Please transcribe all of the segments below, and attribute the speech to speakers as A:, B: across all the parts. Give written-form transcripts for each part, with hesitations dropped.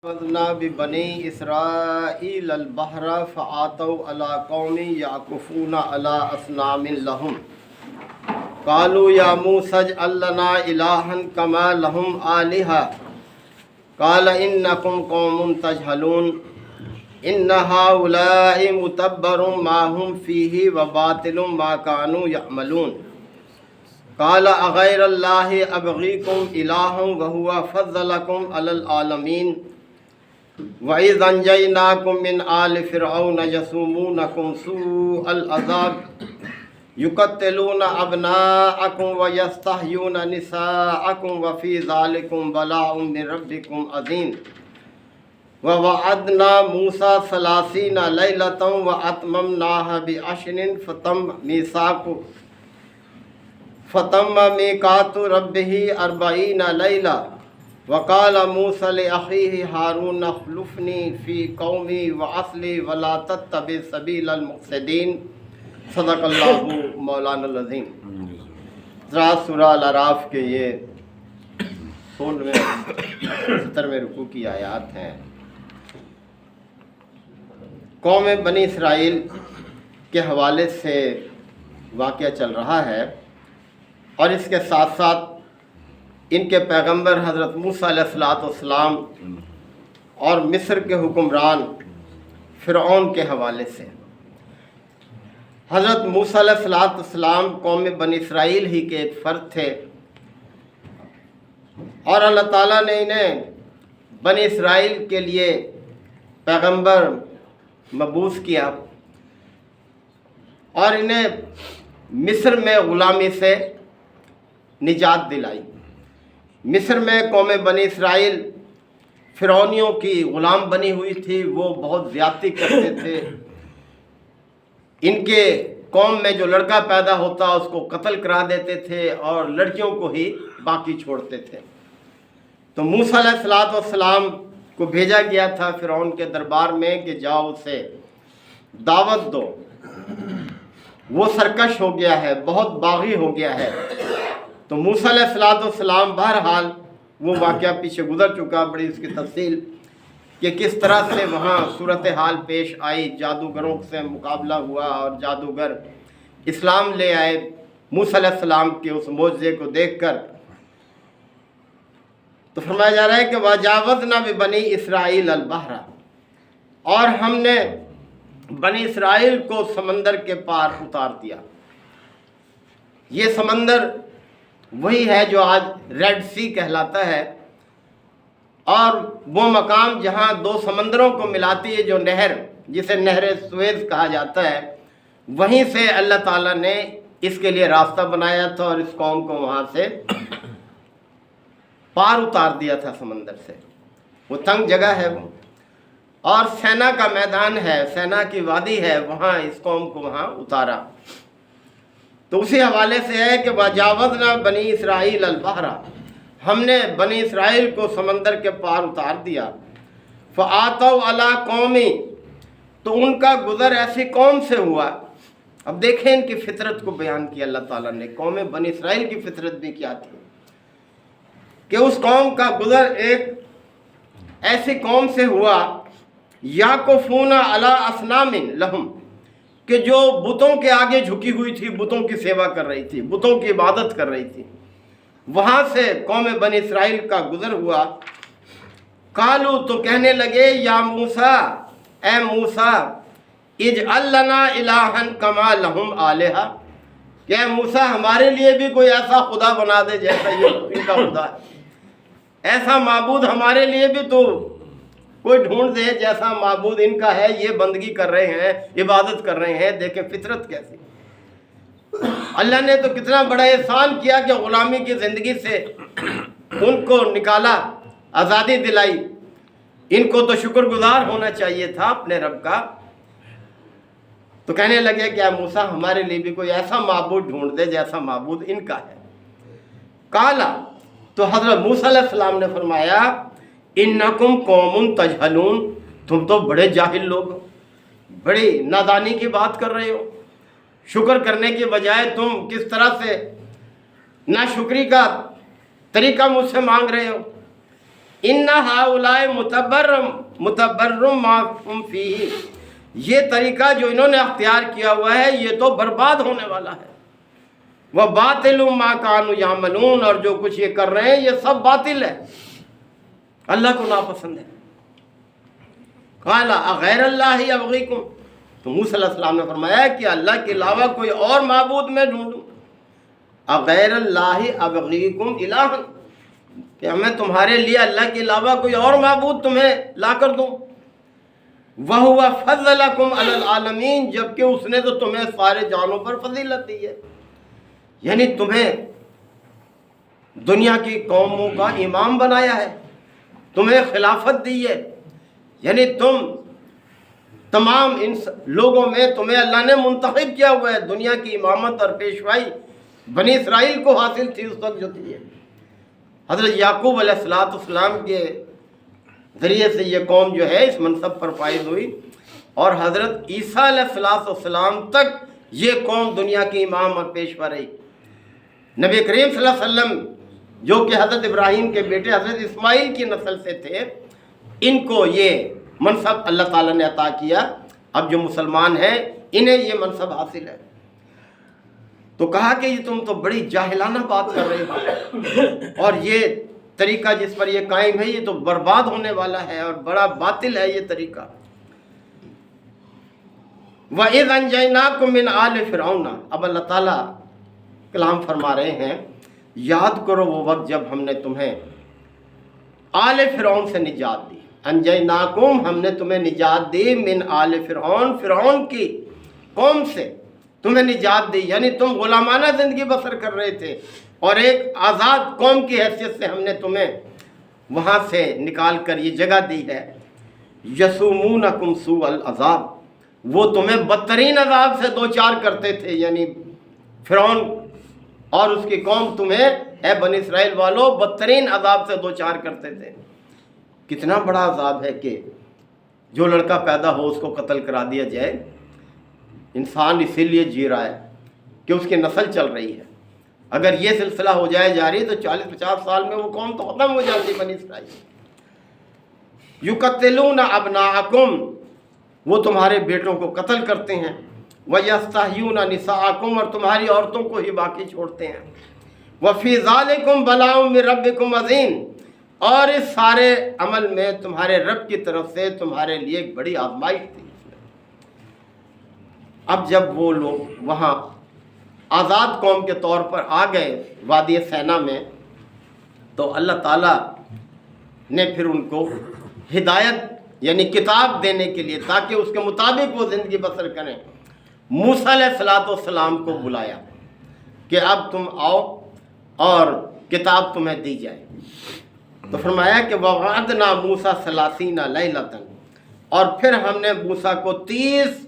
A: وَأَخَذْنَا بِبَنِي إِسْرَائِيلَ الْبَحْرَ فَأَتَوْا عَلَىٰ قَوْمٍ يَعْكُفُونَ عَلَىٰ أَصْنَامٍ لَهُمْ قَالُوا يَا مُوسَى اجْعَل لَّنَا إِلَٰهًا كَمَا لَهُمْ آلِهَةٌ قَالَ إِنَّكُمْ قَوْمٌ تَجْهَلُونَ إِنَّ هَٰؤُلَاءِ مُتَبَّرٌ مَّا هُمْ فِيهِ وَبَاطِلٌ مَّا كَانُوا يَعْمَلُونَ قَالَ أَغَيْرَ اللَّهِ أَبْغِيكُمْ إِلَٰهًا وَهُوَ فَضَّلَكُمْ عَلَى الْعَالَمِينَ وَإِذْ أَنجَيْنَاكُم مِّنْ آلِ فِرْعَوْنَ يَسُومُونَكُمْ سُوءَ الْعَذَابِ يُقَتِّلُونَ أَبْنَاءَكُمْ وَيَسْتَحْيُونَ نِسَاءَكُمْ وَفِي ذَلِكُمْ بَلَاءٌ مِّن رَّبِّكُمْ عَظِيمٌ وَوَعَدْنَا مُوسَىٰ 30 لَيْلَةً وَأَتْمَمْنَاهَا بِعَشْرٍ فَتَمَّ مِيقَاتُ رَبِّهِ 40 لَيْلَةً وَقَالَ مُوسَىٰ لِأَخِيهِ هَارُونَ اخْلُفْنِي فِي قَوْمِي وَأَصْلِحْ وَلَا تَتَّبِعْ سَبِيلَ الْمُفْسِدِينَ صدق اللہ مولانا العظیم۔ سورہ الاعراف کے یہ 17ویں رکوع کی آیات ہیں۔ قوم بنی اسرائیل کے حوالے سے واقعہ چل رہا ہے، اور اس کے ساتھ ساتھ ان کے پیغمبر حضرت موسیٰ علیہ السلام اور مصر کے حکمران فرعون کے حوالے سے۔ حضرت موسیٰ علیہ السلام قوم بنی اسرائیل ہی کے ایک فرد تھے، اور اللہ تعالیٰ نے انہیں بنی اسرائیل کے لیے پیغمبر مبعوث کیا اور انہیں مصر میں غلامی سے نجات دلائی۔ مصر میں قوم بنی اسرائیل فرعونیوں کی غلام بنی ہوئی تھی، وہ بہت زیادتی کرتے تھے، ان کے قوم میں جو لڑکا پیدا ہوتا اس کو قتل کرا دیتے تھے اور لڑکیوں کو ہی باقی چھوڑتے تھے۔ تو موسیٰ علیہ السلام کو بھیجا گیا تھا فرعون کے دربار میں کہ جاؤ اسے دعوت دو، وہ سرکش ہو گیا ہے، بہت باغی ہو گیا ہے۔ تو موسیٰ علیہ السلام بہرحال وہ واقعہ پیچھے گزر چکا، بڑی اس کی تفصیل کہ کس طرح سے وہاں صورتحال پیش آئی، جادوگروں سے مقابلہ ہوا اور جادوگر اسلام لے آئے موسیٰ علیہ السلام کے اس معجزے کو دیکھ کر۔ تو فرمایا جا رہا ہے کہ وَجَاوَزْنَا بِبَنِي إِسْرَائِيلَ الْبَحْرَ، اور ہم نے بنی اسرائیل کو سمندر کے پار اتار دیا۔ یہ سمندر وہی ہے جو آج ریڈ سی کہلاتا ہے، اور وہ مقام جہاں دو سمندروں کو ملاتی ہے جو نہر، جسے نہر سویز کہا جاتا ہے، وہیں سے اللہ تعالیٰ نے اس کے لیے راستہ بنایا تھا اور اس قوم کو وہاں سے پار اتار دیا تھا سمندر سے۔ وہ تنگ جگہ ہے وہ، اور سینا کا میدان ہے، سینا کی وادی ہے، وہاں اس قوم کو وہاں اتارا۔ تو اسی حوالے سے ہے کہ وَجَاوَزْنَا بَنِي إِسْرَائِيلَ الْبَحْرَ، ہم نے بنی اسرائیل کو سمندر کے پار اتار دیا۔ فَآتَوْا عَلَىٰ قَوْمٍ، تو ان کا گزر ایسی قوم سے ہوا۔ اب دیکھیں ان کی فطرت کو بیان کیا اللہ تعالیٰ نے، قوم بنی اسرائیل کی فطرت بھی کیا تھی کہ اس قوم کا گزر ایک ایسی قوم سے ہوا یَعْكُفُونَ عَلَىٰ أَصْنَامٍ لَهُمْ، کہ جو بتوں کے آگے جھکی ہوئی تھی، بتوں کی سیوا کر رہی تھی، بتوں کی عبادت کر رہی تھی، وہاں سے قوم بنی اسرائیل کا گزر ہوا۔ قالو، تو کہنے لگے یا موسیٰ، اے موسیٰ، اجعل لنا الہا کما لہم آلہہ، کہ اے موسیٰ ہمارے لیے بھی کوئی ایسا خدا بنا دے جیسا یہ ان کا خدا ہے، ایسا معبود ہمارے لیے بھی تو کوئی ڈھونڈ دے جیسا معبود ان کا ہے، یہ بندگی کر رہے ہیں، عبادت کر رہے ہیں۔ دیکھیں فطرت کیسی، اللہ نے تو کتنا بڑا احسان کیا کہ غلامی کی زندگی سے ان کو نکالا، آزادی دلائی، ان کو تو شکر گزار ہونا چاہیے تھا اپنے رب کا۔ تو کہنے لگے کہ اے موسیٰ ہمارے لیے بھی کوئی ایسا معبود ڈھونڈ دے جیسا معبود ان کا ہے۔ قالا، تو حضرت موسیٰ علیہ السلام نے فرمایا انکم قوم تجہلون، تم تو بڑے جاہل لوگ ہو، بڑی نادانی کی بات کر رہے ہو، شکر کرنے کی بجائے تم کس طرح سے ناشکری کا طریقہ مجھ سے مانگ رہے ہو۔ ان ہؤلاء متبرم ما ہم فیہ، یہ طریقہ جو انہوں نے اختیار کیا ہوا ہے یہ تو برباد ہونے والا ہے، وباطل ما کانوا یعملون، اور جو کچھ یہ کر رہے ہیں یہ سب باطل ہے، اللہ کو ناپسند ہے۔ قال اغیر اللہ ابغیکم، تو موسیٰ علیہ السلام نے فرمایا کہ اللہ کے علاوہ کوئی اور معبود میں ڈھونڈوں؟ اغیر اللہ ابغیکم الہا، کہ میں تمہارے لیے اللہ کے علاوہ کوئی اور معبود تمہیں لا کر دوں؟ وَهُوَ فَضَّلَكُمْ عَلَى الْعَالَمِينَ، جبکہ اس نے تو تمہیں سارے جانوں پر فضیلت دی ہے، یعنی تمہیں دنیا کی قوموں کا امام بنایا ہے، تمہیں خلافت دی ہے، یعنی تم تمام ان لوگوں میں تمہیں اللہ نے منتخب کیا ہوا ہے۔ دنیا کی امامت اور پیشوائی بنی اسرائیل کو حاصل تھی اس وقت جو تھی ہے، حضرت یعقوب علیہ السلام کے ذریعے سے یہ قوم جو ہے اس منصب پر فائز ہوئی، اور حضرت عیسیٰ علیہ السلام تک یہ قوم دنیا کی امام اور پیشوا رہی۔ نبی کریم صلی اللہ علیہ وسلم جو کہ حضرت ابراہیم کے بیٹے حضرت اسماعیل کی نسل سے تھے، ان کو یہ منصب اللہ تعالیٰ نے عطا کیا، اب جو مسلمان ہیں انہیں یہ منصب حاصل ہے۔ تو کہا کہ یہ تم تو بڑی جاہلانہ بات کر رہے ہو، اور یہ طریقہ جس پر یہ قائم ہے یہ تو برباد ہونے والا ہے اور بڑا باطل ہے یہ طریقہ۔ وَإِذْ أَنْجَيْنَاكُمْ مِنْ آلِ فِرْعَوْنَ، اب اللہ تعالیٰ کلام فرما رہے ہیں یاد کرو وہ وقت جب ہم نے تمہیں آل فرعون سے نجات دی، انجیناکم، ہم نے تمہیں نجات دی، من آل فرعون، فرعون کی قوم سے تمہیں نجات دی، یعنی تم غلامانہ زندگی بسر کر رہے تھے اور ایک آزاد قوم کی حیثیت سے ہم نے تمہیں وہاں سے نکال کر یہ جگہ دی ہے۔ یسومونکم سوء العذاب، وہ تمہیں بدترین عذاب سے دوچار کرتے تھے، یعنی فرعون اور اس کی قوم تمہیں اے بنی اسرائیل والو بدترین عذاب سے دوچار کرتے تھے۔ کتنا بڑا عذاب ہے کہ جو لڑکا پیدا ہو اس کو قتل کرا دیا جائے۔ انسان اسی لیے جی رہا ہے کہ اس کی نسل چل رہی ہے، اگر یہ سلسلہ ہو جائے جاری تو 40-50 سال میں وہ قوم تو ختم ہو جاتی بنی اسرائیل۔ یقتلون ابناءکم، وہ تمہارے بیٹوں کو قتل کرتے ہیں، وَيَسْتَحْيُونَ نِسَاءَكُمْ، اور تمہاری عورتوں کو ہی باقی چھوڑتے ہیں۔ وَفِي ذَلِكُمْ بَلَاءٌ مِّن رَبِّكُمْ عَظِيمٌ، اور اس سارے عمل میں تمہارے رب کی طرف سے تمہارے لیے ایک بڑی آزمائش تھی۔ اب جب وہ لوگ وہاں آزاد قوم کے طور پر آ گئے وادی سینا میں، تو اللہ تعالیٰ نے پھر ان کو ہدایت یعنی کتاب دینے کے لیے تاکہ اس کے مطابق وہ زندگی بسر کریں، موسیٰ علیہ السلام کو بلایا کہ اب تم آؤ اور کتاب تمہیں دی جائے۔ تو فرمایا کہ وَوَعَدْنَا مُوسَىٰ 30 لَيْلَةً، اور پھر ہم نے موسیٰ کو 30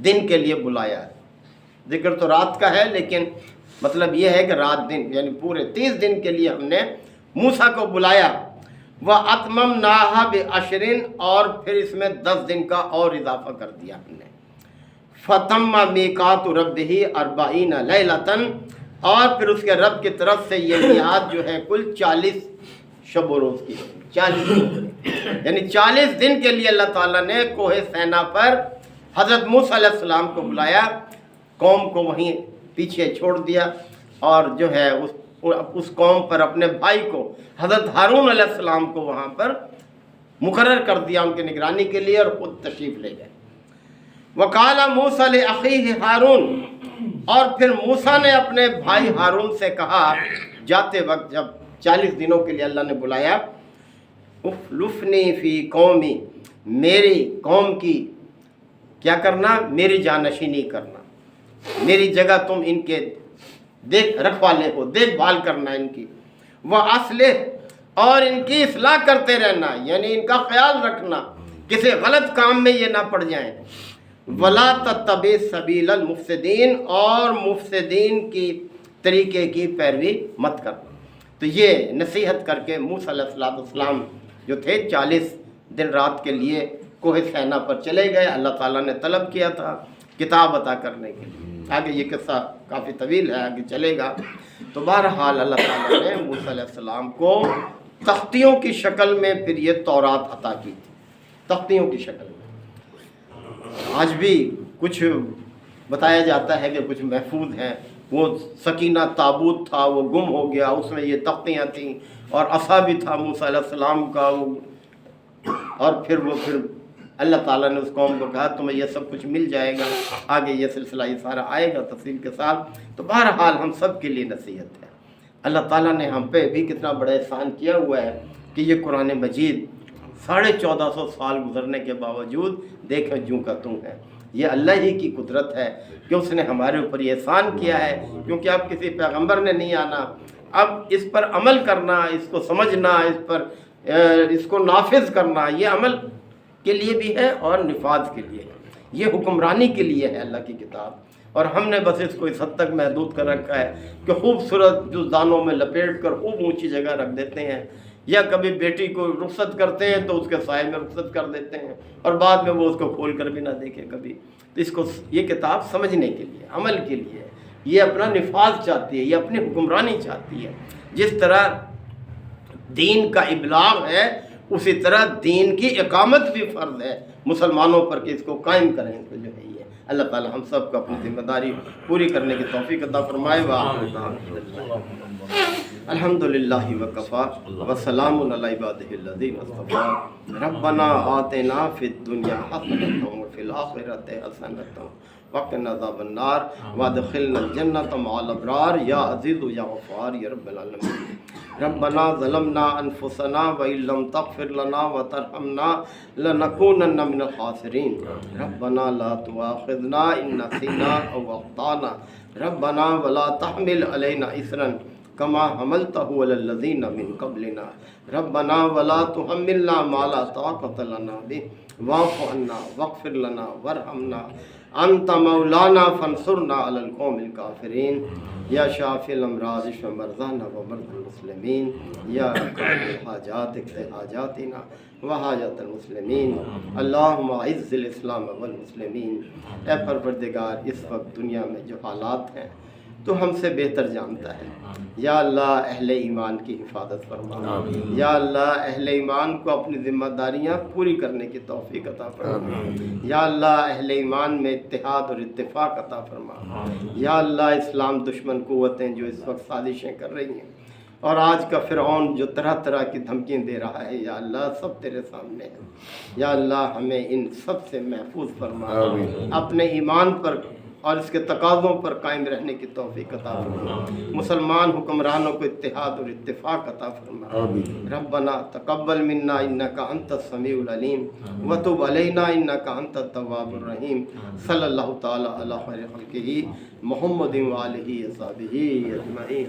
A: دن کے لیے بلایا۔ ذکر تو رات کا ہے لیکن مطلب یہ ہے کہ رات دن یعنی پورے 30 دن کے لیے ہم نے موسیٰ کو بلایا۔ وَأَتْمَمْنَاهَا بِعَشْرٍ، اور پھر اس میں 10 دن کا اور اضافہ کر دیا ہم نے۔ فَتَمَّ مِيقَاتُ رَبِّهِ 40 لَيْلَةً، اور پھر اس کے رب کی طرف سے یہ میعاد جو ہے کل 40 شب و روز کی، 40 یعنی 40 دن کے لیے اللہ تعالیٰ نے کوہ سینا پر حضرت موسیٰ علیہ السلام کو بلایا، قوم کو وہیں پیچھے چھوڑ دیا، اور جو ہے اس قوم پر اپنے بھائی کو حضرت ہارون علیہ السلام کو وہاں پر مقرر کر دیا ان کی نگرانی کے لیے، اور خود تشریف لے گئے۔ وَقَالَ مُوسَىٰ لِأَخِيهِ ہارون، اور پھر موسیٰ نے اپنے بھائی ہارون سے کہا جاتے وقت جب 40 دنوں کے لیے اللہ نے بلایا، اخلفنی فی قومی، میری قوم کی کیا کرنا، میری جانشینی کرنا، میری جگہ تم ان کے رکھوالے ہو، دیکھ بھال کرنا ان کی، وَأَصْلِحْ، اور ان کی اصلاح کرتے رہنا، یعنی ان کا خیال رکھنا، کسی غلط کام میں یہ نہ پڑ جائیں، وَلَا تَتَّبِعْ سَبِيلَ الْمُفْسِدِينَ، اور مفسدین کی طریقے کی پیروی مت کرنا۔ تو یہ نصیحت کر کے موسیٰ علیہ السلام جو تھے 40 دن رات کے لیے کوہ سینا پر چلے گئے۔ اللہ تعالیٰ نے طلب کیا تھا کتاب عطا کرنے کے لیے۔ آگے یہ قصہ کافی طویل ہے، آگے چلے گا۔ تو بہرحال اللہ تعالیٰ نے موسیٰ علیہ السلام کو تختیوں کی شکل میں پھر یہ تورات عطا کی تھی، تختیوں کی شکل میں۔ آج بھی کچھ بتایا جاتا ہے کہ کچھ محفوظ ہیں، وہ سکینہ تابوت تھا، وہ گم ہو گیا، اس میں یہ تختیاں تھیں اور عصا بھی تھا موسیٰ علیہ السلام کا، اور پھر اللہ تعالیٰ نے اس قوم کو کہا تمہیں یہ سب کچھ مل جائے گا، آگے یہ سلسلہ یہ سارا آئے گا تفصیل کے ساتھ۔ تو بہرحال ہم سب کے لیے نصیحت ہے، اللہ تعالیٰ نے ہم پہ بھی کتنا بڑا احسان کیا ہوا ہے کہ یہ قرآن مجید 1450 سال گزرنے کے باوجود دیکھیں جوں کا توں ہے۔ یہ اللہ ہی کی قدرت ہے کہ اس نے ہمارے اوپر یہ احسان کیا ہے، کیونکہ اب کسی پیغمبر نے نہیں آنا، اب اس پر عمل کرنا، اس کو سمجھنا، اس کو نافذ کرنا، یہ عمل کے لیے بھی ہے اور نفاذ کے لیے ہے، یہ حکمرانی کے لیے ہے اللہ کی کتاب۔ اور ہم نے بس اس کو اس حد تک محدود کر رکھا ہے کہ خوبصورت جو دانوں میں لپیٹ کر خوب اونچی جگہ رکھ دیتے ہیں، یا کبھی بیٹی کو رخصت کرتے ہیں تو اس کے سائے میں رخصت کر دیتے ہیں، اور بعد میں وہ اس کو کھول کر بھی نہ دیکھے کبھی۔ تو اس کو یہ کتاب سمجھنے کے لیے، عمل کے لیے، یہ اپنا نفاذ چاہتی ہے، یہ اپنی حکمرانی چاہتی ہے۔ جس طرح دین کا ابلاغ ہے، اسی طرح دین کی اقامت بھی فرض ہے مسلمانوں پر کہ اس کو قائم کریں، تو جو ہے یہ اللہ تعالی ہم سب کو اپنی ذمہ داری پوری کرنے کی توفیق عطا فرمائے۔ الحمدللہ وکفا وسلام علی عبادہ الذین اصطفی ربنا آتنا فی الدنیا حسنۃ وفی الآخرۃ حسنۃ وقنا عذاب النار وادخلنا الجنۃ مع الابرار یا عزیز یا غفار یا رب العالمین۔ ربنا ظلمنا انفسنا وان لم تغفر لنا وترحمنا لنکونن من الخاسرین۔ ربنا لا تؤاخذنا ان نسینا او اخطانا ربنا ولا تحمل علینا اصرا کما حملته علی الذین من قبلنا ربنا ولا تحملنا ما لا طاقۃ لنا به واعف عنا واغفر لنا وارحمنا انت مولانا فانصرنا علی القوم الکافرین۔ یا شافی الامراض اشف مرضانا ومرضى المسلمین، یا قاضی الحاجات اقض حاجاتنا وحاجات المسلمین۔ اللہم اعز الاسلام والمسلمین۔ اے پروردگار، اس وقت دنیا میں جو حالات ہیں تو ہم سے بہتر جانتا ہے، یا اللہ اہل ایمان کی حفاظت فرما، یا اللہ اہل ایمان کو اپنی ذمہ داریاں پوری کرنے کی توفیق عطا فرما، یا اللہ اہل ایمان میں اتحاد اور اتفاق عطا فرما، یا اللہ اسلام دشمن قوتیں جو اس وقت سازشیں کر رہی ہیں، اور آج کا فرعون جو طرح طرح کی دھمکیاں دے رہا ہے، یا اللہ سب تیرے سامنے ہیں، یا اللہ ہمیں ان سب سے محفوظ فرما، اپنے ایمان پر اور اس کے تقاضوں پر قائم رہنے کی توفیق عطا فرما، مسلمان حکمرانوں کو اتحاد اور اتفاق عطا فرما۔ ربنا تقبل منا انک انت السمیع العلیم وتب علینا انک انت التواب الرحیم۔ صلی اللہ تعالی علی خیر خلقہ محمد و آلہ و صحبہ اجمعین۔